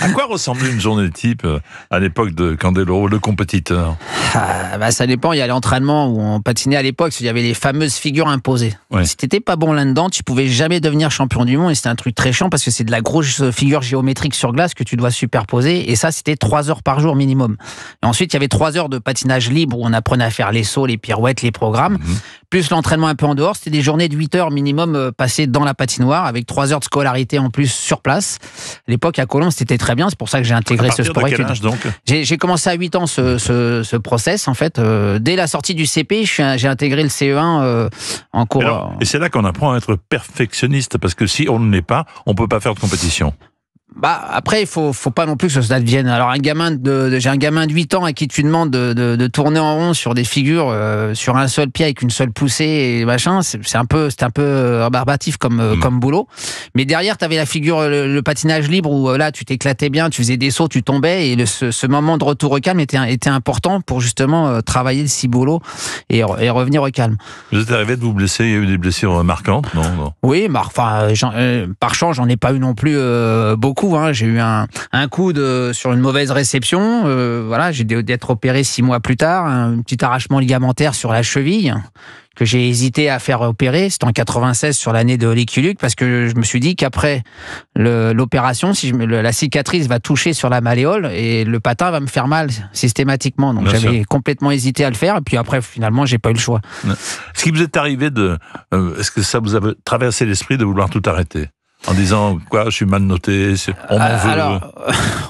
À quoi ressemblait une journée type à l'époque de Candeloro, le compétiteur? Ça dépend. Il y a l'entraînement où on patinait à l'époque. Il y avait les fameuses figures imposées. Ouais. Si t'étais pas bon là-dedans, tu pouvais jamais devenir champion du monde. Et c'était un truc très chiant parce que c'est de la grosse figure géométrique sur glace que tu dois superposer. Et ça, c'était 3 heures par jour minimum. Et ensuite, il y avait 3 heures de patinage libre où on apprenait à faire les sauts, les pirouettes, les programmes. Plus l'entraînement un peu en dehors. C'était des journées de 8 heures minimum passées dans la patinoire avec 3 heures de scolarité en plus sur place. À l'époque, à Colombes, c'était très bien. C'est pour ça que j'ai intégré ce sport. À partir de quel âge donc? J'ai commencé à 8 ans ce process, en fait. Dès la sortie du CP, j'ai intégré le CE1 en cours. Et c'est là qu'on apprend à être perfectionniste, parce que si on ne l'est pas, on ne peut pas faire de compétition. Après, il faut pas non plus que ça devienne. Alors, j'ai un gamin de 8 ans à qui tu demandes de tourner en rond sur des figures, sur un seul pied avec une seule poussée et machin. C'était un peu rébarbatif comme boulot. Mais derrière, tu avais la figure, le patinage libre où là, tu t'éclatais bien, tu faisais des sauts, tu tombais et ce moment de retour au calme était important pour justement travailler le ciboulot et revenir au calme. Vous êtes arrivé de vous blesser, il y a eu des blessures marquantes, non? Oui, par chance, j'en ai pas eu non plus beaucoup. J'ai eu un coup sur une mauvaise réception. J'ai dû être opéré 6 mois plus tard. Un petit arrachement ligamentaire sur la cheville que j'ai hésité à faire opérer. C'était en 96 sur l'année de l'équilibre parce que je me suis dit qu'après l'opération, la cicatrice va toucher sur la malléole et le patin va me faire mal systématiquement. Donc j'avais complètement hésité à le faire. Et puis après, finalement, j'ai pas eu le choix. Est-ce qu'il vous est arrivé est-ce que ça vous a traversé l'esprit de vouloir tout arrêter? En disant, je suis mal noté, on m'en veut.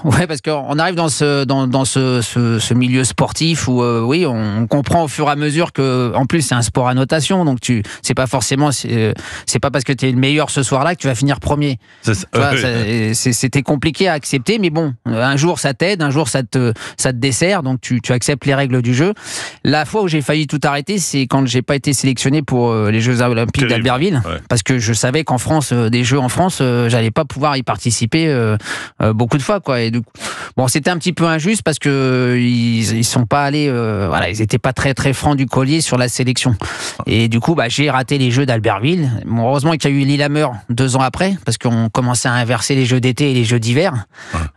Ouais, parce qu'on arrive dans ce milieu sportif où, oui, on comprend au fur et à mesure que, en plus, c'est un sport à notation, donc c'est pas forcément, c'est pas parce que tu es le meilleur ce soir-là que tu vas finir premier. C'était compliqué à accepter, mais bon, un jour ça t'aide, un jour ça te dessert, donc tu acceptes les règles du jeu. La fois où j'ai failli tout arrêter, c'est quand j'ai pas été sélectionné pour les Jeux Olympiques d'Albertville, parce que je savais qu'en France, des Jeux en France, j'allais pas pouvoir y participer beaucoup de fois, quoi. Et c'était un petit peu injuste parce que ils sont pas allés, ils étaient pas très très francs du collier sur la sélection. Et du coup, j'ai raté les Jeux d'Albertville. Bon, heureusement qu'il y a eu Lillehammer 2 ans après, parce qu'on commençait à inverser les Jeux d'été et les Jeux d'hiver.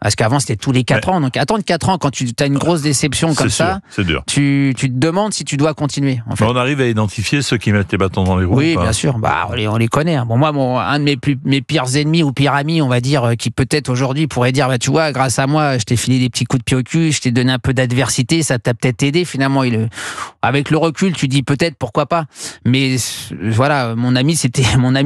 Parce qu'avant c'était tous les 4 ans. Donc attendre 4 ans quand tu as une grosse déception comme ça, c'est dur. Tu te demandes si tu dois continuer. En fait. On arrive à identifier ceux qui mettent les bâtons dans les roues. Oui, bien sûr. On les connaît. Bon, moi, un de mes pires ennemis ou pires amis, on va dire, qui peut-être aujourd'hui pourrait dire, tu vois, grâce à moi, je t'ai filé des petits coups de pied au cul, je t'ai donné un peu d'adversité, ça t'a peut-être aidé. Finalement, avec le recul, tu dis peut-être, pourquoi pas. Mais voilà, mon ami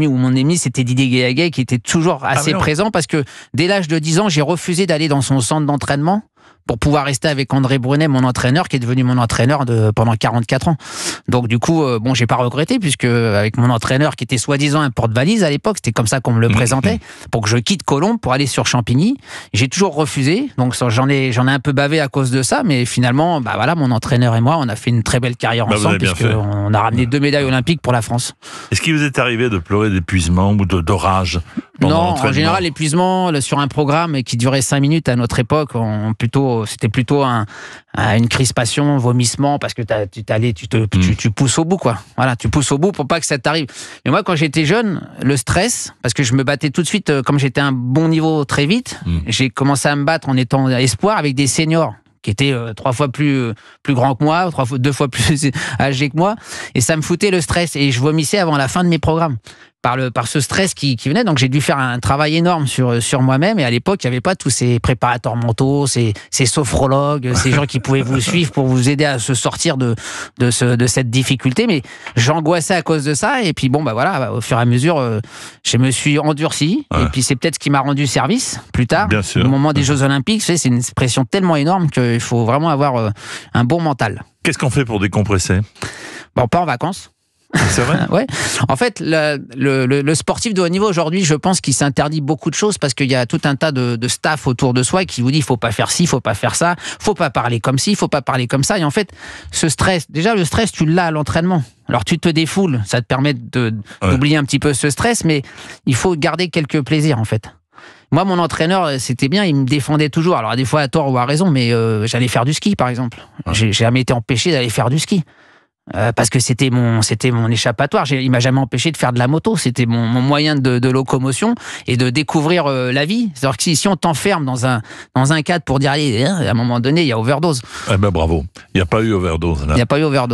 ou mon ennemi, c'était Didier Guéhaguet, qui était toujours assez présent parce que dès l'âge de 10 ans, j'ai refusé d'aller dans son centre d'entraînement pour pouvoir rester avec André Brunet, mon entraîneur, qui est devenu mon entraîneur pendant 44 ans. Donc du coup, j'ai pas regretté, puisque avec mon entraîneur, qui était soi-disant un porte-valise à l'époque, c'était comme ça qu'on me le présentait, pour que je quitte Colombes pour aller sur Champigny. J'ai toujours refusé, donc j'en ai un peu bavé à cause de ça, mais finalement, mon entraîneur et moi, on a fait une très belle carrière ensemble, puisqu'on a ramené 2 médailles olympiques pour la France. Est-ce qu'il vous est arrivé de pleurer d'épuisement ou d'orage? Non, en général, l'épuisement sur un programme qui durait 5 minutes à notre époque, c'était plutôt une crispation, vomissement, parce que tu pousses au bout, quoi. Voilà, tu pousses au bout pour pas que ça t'arrive. Mais moi, quand j'étais jeune, le stress, parce que je me battais tout de suite, comme j'étais à un bon niveau très vite, j'ai commencé à me battre en étant espoir avec des seniors qui étaient 3 fois plus grands que moi, 2 fois plus âgés que moi, et ça me foutait le stress, et je vomissais avant la fin de mes programmes. Par ce stress qui venait, donc j'ai dû faire un travail énorme sur moi-même, et à l'époque il n'y avait pas tous ces préparateurs mentaux, ces sophrologues, ces gens qui pouvaient vous suivre pour vous aider à se sortir de cette difficulté, mais j'angoissais à cause de ça, et puis au fur et à mesure je me suis endurci, et puis c'est peut-être ce qui m'a rendu service plus tard, au moment des Jeux Olympiques. C'est une pression tellement énorme qu'il faut vraiment avoir un bon mental. Qu'est-ce qu'on fait pour décompresser? On part en vacances. C'est vrai. Ouais. En fait, le sportif de haut niveau aujourd'hui, je pense qu'il s'interdit beaucoup de choses parce qu'il y a tout un tas de staff autour de soi qui vous dit il faut pas faire ci, il faut pas faire ça, faut pas parler comme ci, il faut pas parler comme ça. Et en fait, le stress, tu l'as à l'entraînement. Alors tu te défoules, ça te permet d'oublier un petit peu ce stress, mais il faut garder quelques plaisirs en fait. Moi, mon entraîneur, c'était bien, il me défendait toujours. Alors des fois à tort ou à raison, mais j'allais faire du ski par exemple. J'ai jamais été empêché d'aller faire du ski. parce que c'était mon échappatoire. Il m'a jamais empêché de faire de la moto. C'était mon moyen de locomotion et de découvrir la vie. C'est-à-dire que si on t'enferme dans un cadre pour dire allez, à un moment donné, il y a overdose. Eh ben bravo. Il n'y a pas eu overdose là. Il n'y a pas eu overdose.